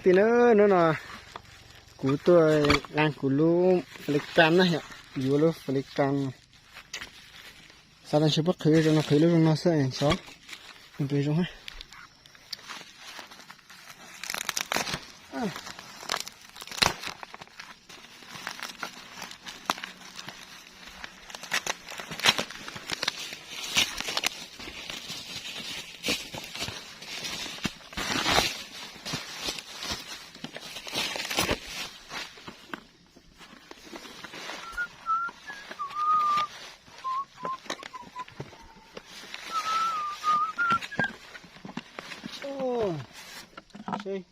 tí nữa là cú tôi đang cú lú phịch can này ạ, dù lú phịch can sao đang chụp bắt khử cho nó khử lú nó sẽ xóa mình về rồi ha.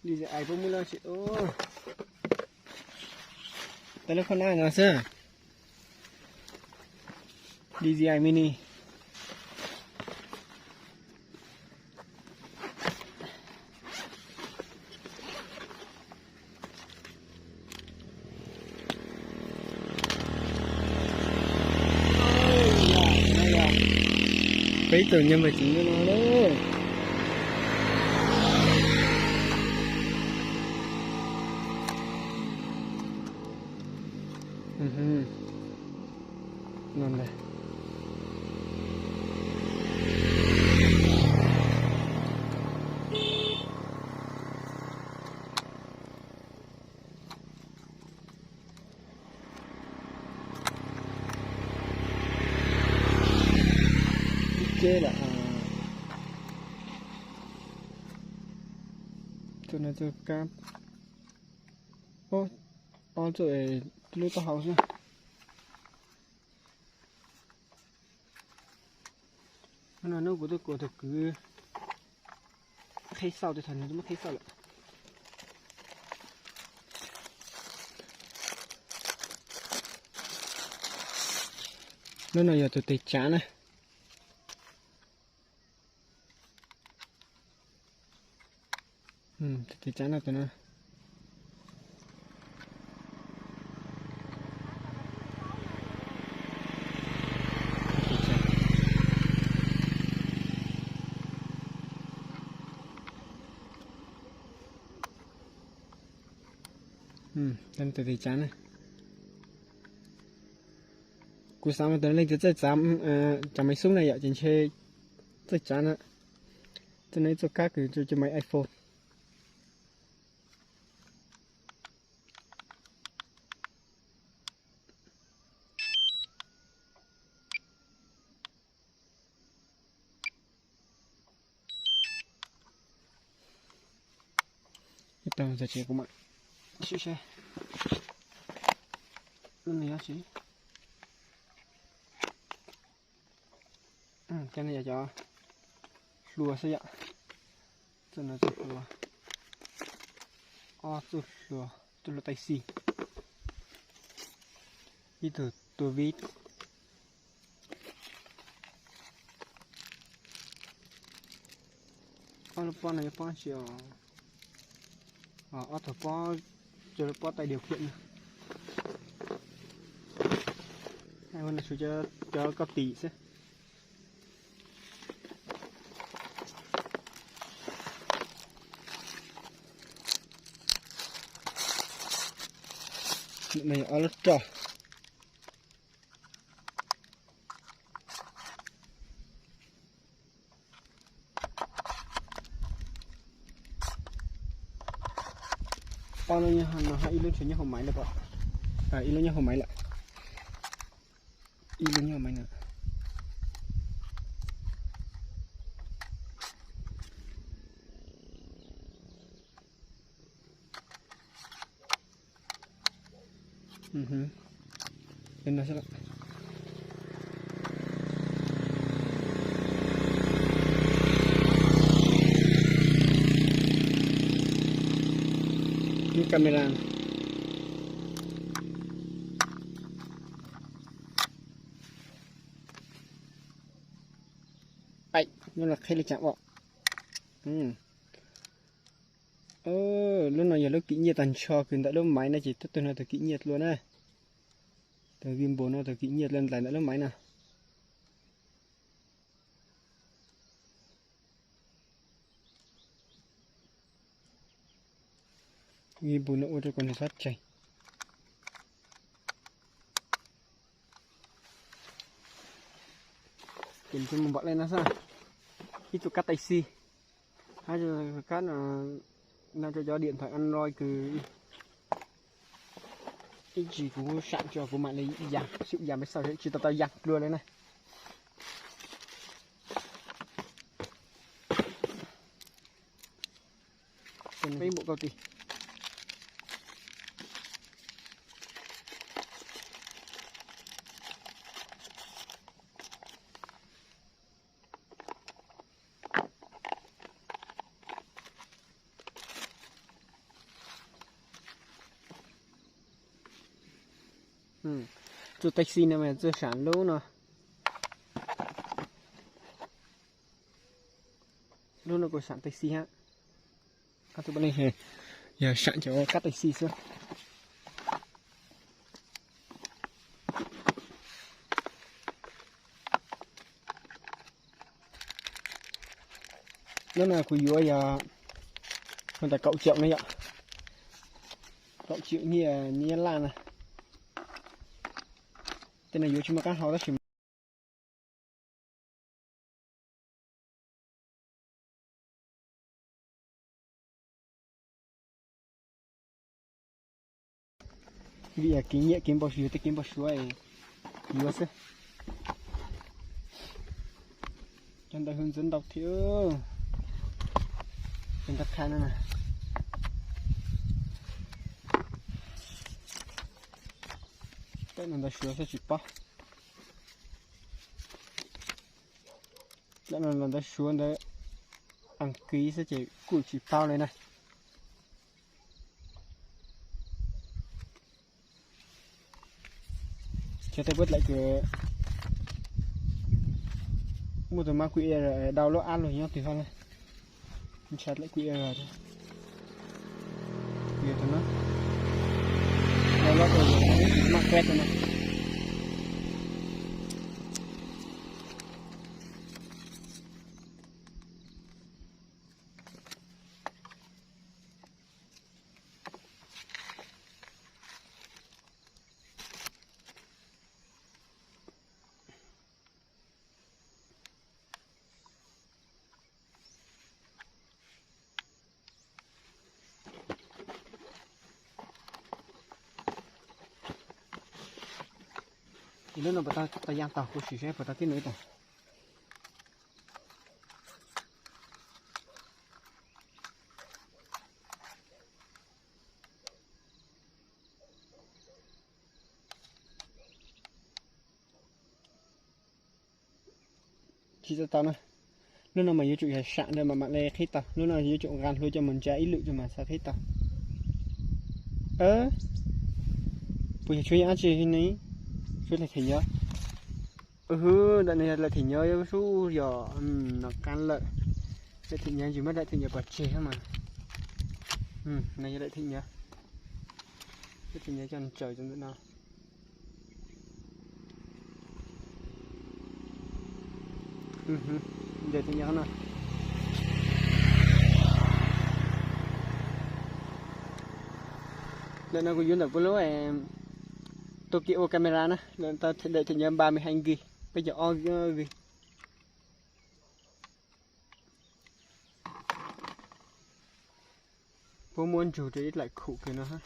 Đi dạy ai cũng muốn lo chuyện ô, tao nó không ai nào sao? DJI mini. Mấy từ nhân vật chính cho nó đấy. Ngon đây. Chơi là cho nó cho cam. Ô, rồi lưu tao học nha. Nó nấu của tôi cứ thấy sau thì thành nó mất thấy sau lại. Nó này giờ tôi tẩy chán này. Tẩy chán nào tụi nó. Nên tẩy chán này. Cú sáng mà tới lên tới chạm chạm máy súng này ạ, trên xe rất chán ạ. Cho nên cho các cái cho máy iPhone. Tao giờ chỉ của bạn. Xíu xe. Lên này chị. Cái này cho lùa xây ạ. Cho nó cho lùa. Cho lùa. Cho lùa tay xì. Đi thử tua vít. Nó con này con chiều. Thử con cho nó tay điều khiển. Hay hơn là cho cấp tỷ sẽ. Này ở lớp trò. Con nó hay lên chuyển như hồng máy được ạ. Lên như hồng máy lại. Lên như hồng máy nữa. Lên nó sẽ lại. Ini kamera. Ai, nó là khay là chạm vào. Lúc nào giờ nó kỹ nhiệt tàn cho cứ đã lúc máy này chỉ tất nhiên là từ kỹ nhiệt luôn đấy. Từ gimbal nó từ kỹ nhiệt lên lại đã lúc máy nào. Ghi bùn nữa cho con sát chảy. Tìm cho một bọn lên nó sao? Ít cho cắt tay xi. Hay cho cắt là cho điện thoại Android cứ cái gì cũng sẵn cho của bạn lấy giảm chịu giảm mấy sao đấy chỉ tao giặt luôn đấy này. Mấy bộ cao tì. Cho taxi này mà chưa sản luôn nè. Luôn là của sản taxi ha. Các tụi bên này giờ sản cho cắt taxi xưa. Nó là của dưới người ta cậu triệu này ạ. Cậu triệu như là này. Tên này dưới chúng mà cắt họ đó chỉ vì kinh nghiệm kiếm bao nhiêu thì kiếm bao nhiêu ấy nhiều thế. Cho ta hướng dẫn đọc thiếu chúng ta khai nữa này. Cái này là sửa sẽ chỉ bao. Cái này là sửa đấy ăn ký sẽ chỉ cụ chỉ bao này này. Cho tôi bớt lại cái một tờ mã QR download ăn rồi nhá thì thôi này. Mình chat lại QR thôi. QR thôi nó. Download rồi mã quét rồi này. Thì lúc nào bà ta giang tàu của chị sẽ bà ta kết nối tàu. Chỉ cho tao này. Lúc nào mà dưới trụ sạn đây mà bạn này hết tàu. Lúc nào dưới trụ gan thôi cho mình trái ý lự cho mà sao hết tàu. Bây giờ chơi ăn gì này? Chơi là thì nhớ. Đoạn này là thì nhớ số giờ nó can lợi. Đại thì nhớ chỉ mất đại thì nhớ bật chế mà. Này đại thì nhớ. Đại thì nhớ cho nó trời cho nữa nào. Đại thì nhớ nào. Đây nó có duyên được với lối Tokyo camera nè, nên ta để thì nhớ 32GB, bây giờ on ghi. Bố muốn chủ thì lại khủ kia nữa ha.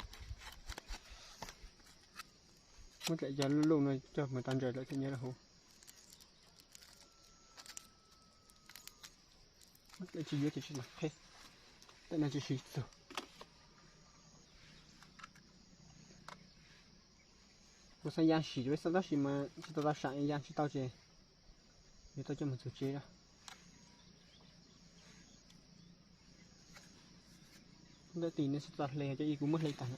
Muốn lại giờ luôn này cho mình tan trời lại thì nhớ là hổ. Lại chỉ nhớ thì chỉ là hết. Đây là chỉ rồi. Bố sang giang xỉ với sau đó xỉ mà chỉ tao sẵn giang chỉ tao chè. Để tao cho mình thử chế ra. Đợi tí nữa sẽ tao lè cho y cũng mất lấy tặng.